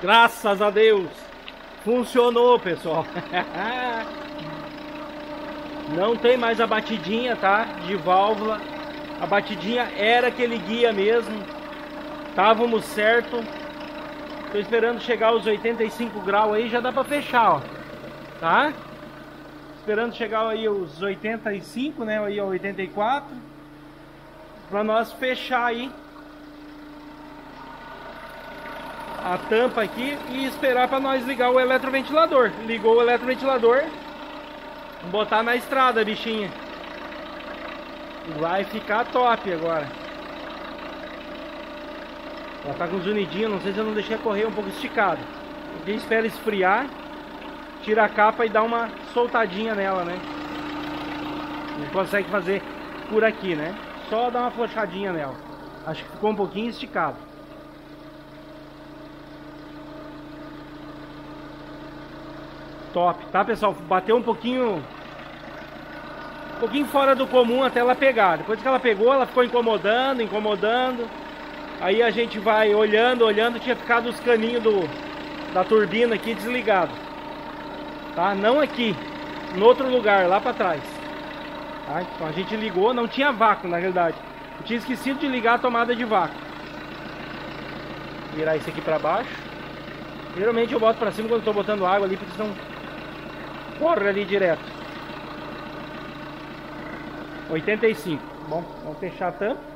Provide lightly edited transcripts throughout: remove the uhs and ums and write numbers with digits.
Graças a Deus. Funcionou, pessoal. Não tem mais a batidinha, tá? De válvula. A batidinha era aquele guia mesmo. Estávamos certo. Tô esperando chegar aos 85 graus aí, já dá pra fechar, ó. Tá? Esperando chegar aí aos 85, né? Aí, ó, 84. Pra nós fechar aí a tampa aqui e esperar para nós ligar o eletroventilador. Ligou o eletroventilador, vamos botar na estrada a bichinha. Vai ficar top agora. Ela tá com os unidinhos, não sei se eu não deixei correr um pouco esticado. Porque espera esfriar, tira a capa e dá uma soltadinha nela, né? Não consegue fazer por aqui, né? Só dar uma flochadinha nela. Acho que ficou um pouquinho esticado. Top, tá, pessoal? Bateu um pouquinho fora do comum até ela pegar. Depois que ela pegou, ela ficou incomodando. Aí a gente vai olhando, tinha ficado os caninhos da turbina aqui desligado. Tá? Não aqui, no outro lugar, lá para trás. Tá? Então a gente ligou, não tinha vácuo na realidade. Eu tinha esquecido de ligar a tomada de vácuo. Virar isso aqui para baixo. Geralmente eu boto para cima quando estou botando água ali, porque senão corre ali direto. 85. Bom, vamos fechar a tampa.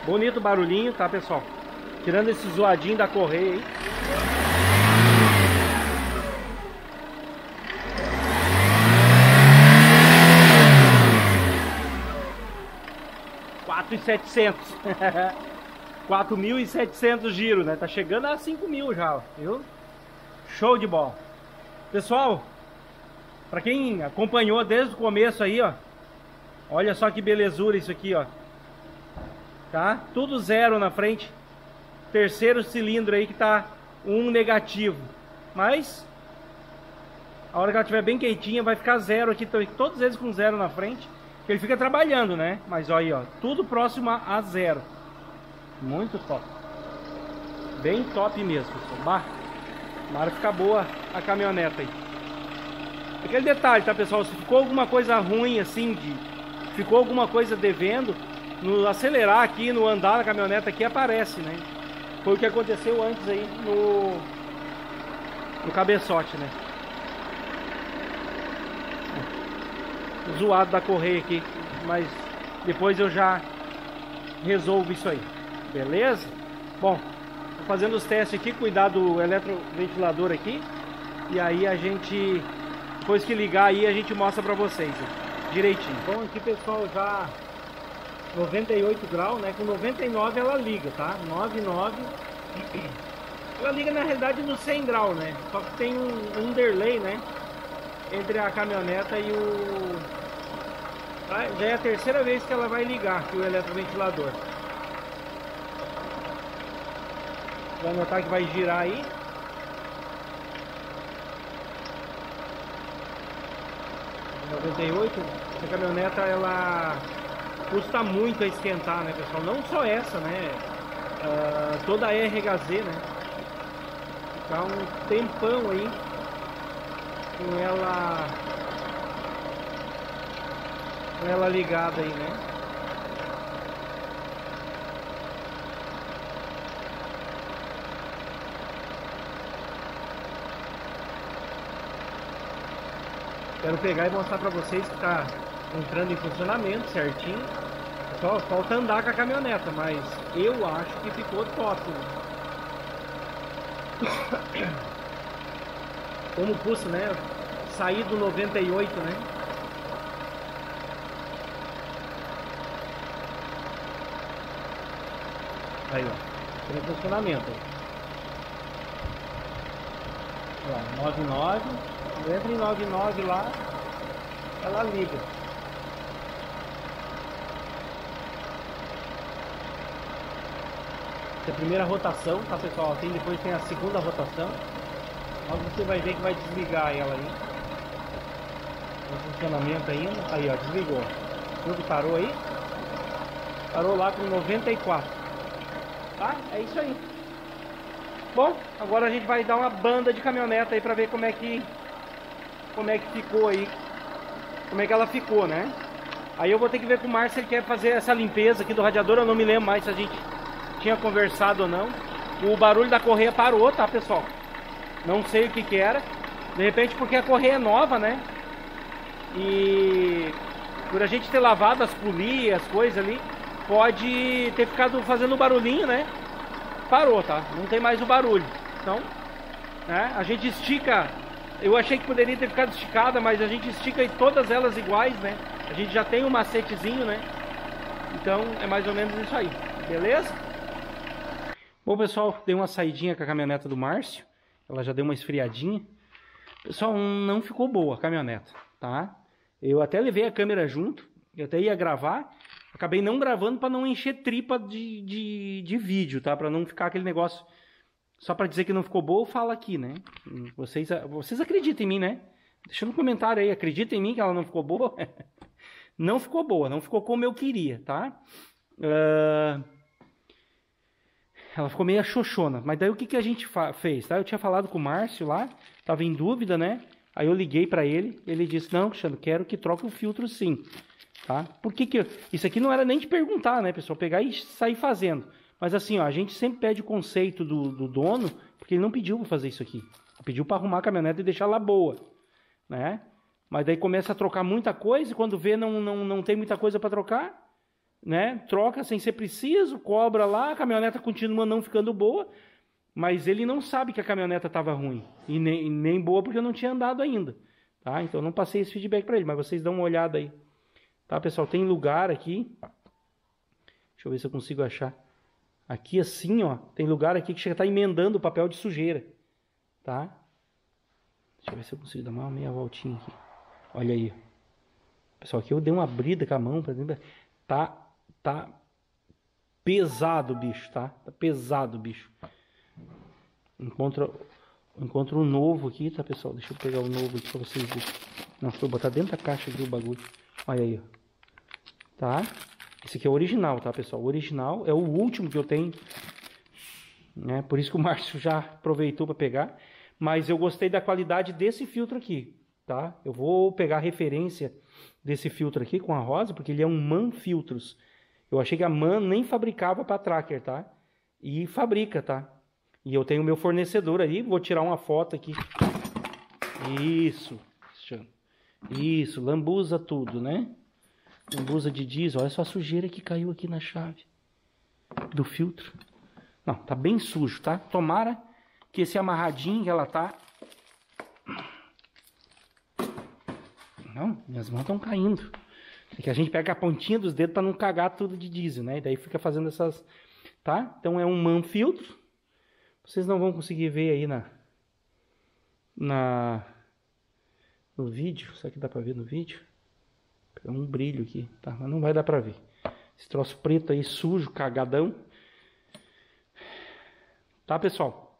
Bonito barulhinho, tá, pessoal? Tirando esse zoadinho da correia aí. R$ 4.700 giros, né? Tá chegando a 5.000 já, viu? Show de bola. Pessoal, pra quem acompanhou desde o começo aí, ó, olha só que belezura isso aqui, ó. Tá? Tudo zero na frente. Terceiro cilindro aí que tá um negativo. Mas a hora que ela estiver bem quentinha vai ficar zero aqui, todos eles com zero na frente. Ele fica trabalhando, né? Mas olha aí, ó, tudo próximo a zero. Muito top. Bem top mesmo, pessoal. Bah, tomara ficar boa a caminhoneta aí. Aquele detalhe, tá, pessoal? Se ficou alguma coisa ruim assim, ficou alguma coisa devendo, no acelerar aqui, no andar da caminhoneta aqui aparece, né? Foi o que aconteceu antes aí no cabeçote, né? Zoado da correia aqui, mas depois eu já resolvo isso aí, beleza? Bom, tô fazendo os testes aqui, cuidar do eletroventilador aqui, e aí a gente, depois que ligar aí, a gente mostra pra vocês direitinho. Bom, aqui, pessoal, já 98 graus, né? Com 99 ela liga, tá? 99 ela liga na realidade no 100 graus, né? Só que tem um underlay, né? Entre a caminhoneta e o... Já é a terceira vez que ela vai ligar aqui o eletroventilador. Vai notar que vai girar aí. Em 98, essa caminhoneta ela custa muito a esquentar, né, pessoal? Não só essa, né? Toda a RHZ, né? Tá um tempão aí com ela ligada aí, né? Quero pegar e mostrar pra vocês que tá entrando em funcionamento certinho. Só falta andar com a caminhoneta, mas eu acho que ficou top, né? Como pulso, né? Sair do 98, né? Aí, ó. Tem funcionamento. Ó, 99. Entra em 99 lá. Ela liga. Essa é a primeira rotação, tá, pessoal? Depois tem a segunda rotação. Logo você vai ver que vai desligar ela aí. Em funcionamento ainda. Aí, ó, desligou. Viu que parou aí? Parou lá com 94. Tá? É isso aí. Bom, agora a gente vai dar uma banda de caminhoneta aí pra ver como é que ficou aí. Como é que ela ficou, né? Aí eu vou ter que ver com o Márcio se ele quer fazer essa limpeza aqui do radiador. Eu não me lembro mais se a gente tinha conversado ou não. O barulho da correia parou, tá, pessoal? Não sei o que que era. De repente porque a correia é nova, né? E por a gente ter lavado as polias, as coisas ali, pode ter ficado fazendo barulhinho, né? Parou, tá? Não tem mais o barulho. Então, né? A gente estica. Eu achei que poderia ter ficado esticada, mas a gente estica todas elas iguais, né? A gente já tem um macetezinho, né? Então é mais ou menos isso aí, beleza? Bom, pessoal, dei uma saidinha com a caminhoneta do Márcio. Ela já deu uma esfriadinha. Pessoal, não ficou boa a caminhoneta, tá? Eu até levei a câmera junto, eu até ia gravar. Acabei não gravando para não encher tripa de vídeo, tá? Para não ficar aquele negócio... Só para dizer que não ficou boa, eu falo aqui, né? Vocês acreditam em mim, né? Deixa no comentário aí, acredita em mim que ela não ficou boa? Não ficou boa, não ficou como eu queria, tá? Ela ficou meio xoxona. Mas daí o que a gente fez, tá? Eu tinha falado com o Márcio lá, tava em dúvida, né? Aí eu liguei para ele, ele disse, não, Cristiano, quero que troque o filtro sim. Tá? Por que isso aqui não era nem de perguntar, né, pessoal? Pegar e sair fazendo. Mas assim, ó, a gente sempre pede o conceito do dono, porque ele não pediu para fazer isso aqui. Ele pediu para arrumar a caminhoneta e deixar ela boa, né? Mas daí começa a trocar muita coisa e quando vê não tem muita coisa para trocar, né? Troca sem ser preciso, cobra lá, a caminhoneta continua não ficando boa, mas ele não sabe que a caminhoneta estava ruim e nem boa porque eu não tinha andado ainda, tá? Então eu não passei esse feedback para ele, mas vocês dão uma olhada aí. Tá, pessoal? Tem lugar aqui. Deixa eu ver se eu consigo achar. Aqui assim, ó. Tem lugar aqui que chega a estar emendando o papel de sujeira. Tá? Deixa eu ver se eu consigo dar uma meia voltinha aqui. Olha aí. Pessoal, aqui eu dei uma brida com a mão. Tá pesado o bicho, tá? Tá pesado o bicho. Encontro um novo aqui, tá, pessoal? Deixa eu pegar o novo aqui pra vocês verem. Não, vou botar dentro da caixa aqui o bagulho. Olha aí, ó. Tá? Esse aqui é o original, tá, pessoal? O original é o último que eu tenho, né? Por isso que o Márcio já aproveitou para pegar. Mas eu gostei da qualidade desse filtro aqui, tá? Eu vou pegar a referência desse filtro aqui com a Rosa, porque ele é um MAN Filtros. Eu achei que a MAN nem fabricava para tracker, tá? E fabrica, tá? E eu tenho o meu fornecedor aí, vou tirar uma foto aqui. Isso, lambuza tudo, né? Lambuza de diesel. Olha só a sujeira que caiu aqui na chave do filtro. Não, tá bem sujo, tá? Tomara que esse amarradinho que ela tá... Não, minhas mãos estão caindo. É que a gente pega a pontinha dos dedos para não cagar tudo de diesel, né? E daí fica fazendo essas... Tá? Então é um MAN filtro. Vocês não vão conseguir ver aí no vídeo. Será que dá pra ver no vídeo? Pegar um brilho aqui, tá? Mas não vai dar pra ver. Esse troço preto aí, sujo, cagadão. Tá, pessoal?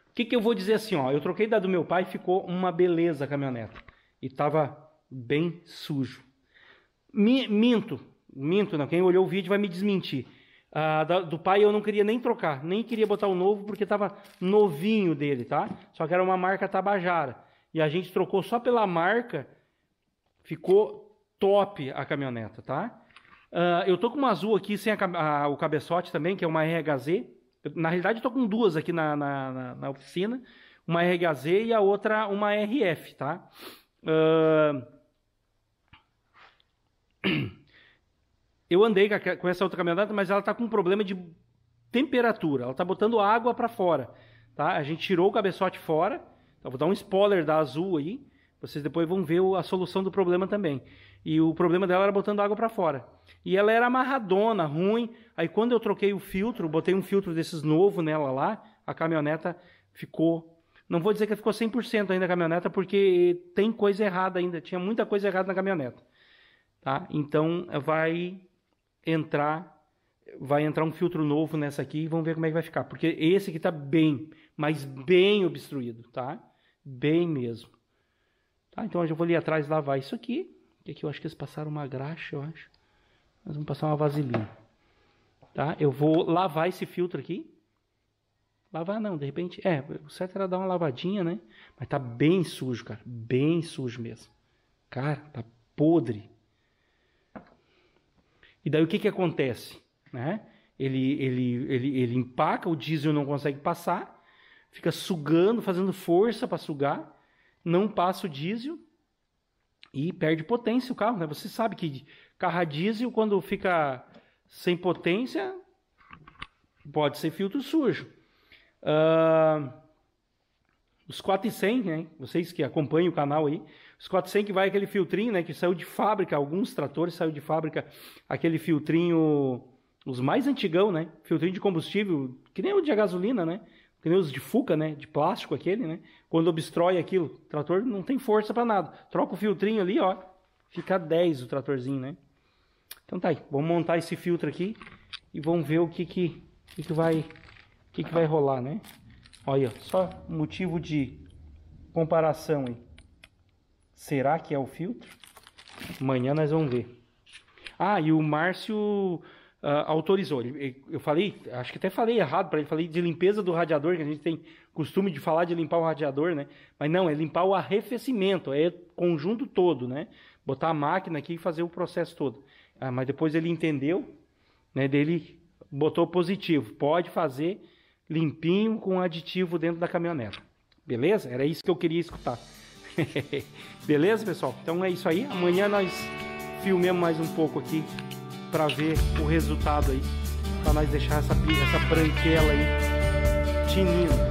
O que eu vou dizer assim, ó? Eu troquei da do meu pai, ficou uma beleza a caminhoneta. E tava bem sujo. Minto não. Quem olhou o vídeo vai me desmentir. Do pai eu não queria nem trocar, nem queria botar o novo porque tava novinho dele, tá? Só que era uma marca Tabajara. E a gente trocou só pela marca, ficou top a caminhoneta, tá? Eu tô com uma azul aqui sem o cabeçote também, que é uma RHZ. Na realidade eu tô com duas aqui na oficina, uma RHZ e a outra uma RF, tá? Eu andei com essa outra caminhoneta, mas ela tá com um problema de temperatura. Ela tá botando água para fora, tá? A gente tirou o cabeçote fora. Então vou dar um spoiler da azul aí. Vocês depois vão ver a solução do problema também. E o problema dela era botando água para fora. E ela era amarradona, ruim. Aí quando eu troquei o filtro, botei um filtro desses novo nela lá, a caminhoneta ficou... Não vou dizer que ficou 100% ainda a caminhoneta, porque tem coisa errada ainda. Tinha muita coisa errada na caminhoneta. Tá? Então vai entrar um filtro novo nessa aqui e vamos ver como é que vai ficar. Porque esse aqui tá bem, mas bem obstruído, tá? Bem mesmo. Tá? Então eu já vou ali atrás lavar isso aqui. E aqui eu acho que eles passaram uma graxa, eu acho. Nós vamos passar uma vaselina. Tá? Eu vou lavar esse filtro aqui. Lavar não, de repente... o certo era dar uma lavadinha, né? Mas tá bem sujo, cara. Bem sujo mesmo. Cara, tá podre. E daí o que acontece? Né? Ele empaca, o diesel não consegue passar. Fica sugando, fazendo força para sugar. Não passa o diesel. E perde potência o carro, né? Você sabe que carro a diesel, quando fica sem potência, pode ser filtro sujo. Os 400, né? Vocês que acompanham o canal aí, os 400 que vai aquele filtrinho, né? Que saiu de fábrica, alguns tratores saiu de fábrica aquele filtrinho, os mais antigão, né? Filtrinho de combustível, que nem o de gasolina, né? Que nem os de Fuca, né? De plástico aquele, né? Quando obstrói aquilo, o trator não tem força para nada. Troca o filtrinho ali, ó. Fica 10 o tratorzinho, né? Então tá aí. Vamos montar esse filtro aqui e vamos ver o que vai rolar, né? Olha, só motivo de comparação aí. Será que é o filtro? Amanhã nós vamos ver. Ah, e o Márcio... autorizou. Eu falei, acho que até falei errado para ele, falei de limpeza do radiador, que a gente tem costume de falar de limpar o radiador, né? Mas não, é limpar o arrefecimento, é conjunto todo, né? Botar a máquina aqui e fazer o processo todo. Mas depois ele entendeu, né? Dele botou positivo, pode fazer limpinho com aditivo dentro da caminhoneta. Beleza? Era isso que eu queria escutar. Beleza, pessoal? Então é isso aí. Amanhã nós filmemos mais um pouco aqui para ver o resultado aí, para nós deixar essa branquela aí tinindo.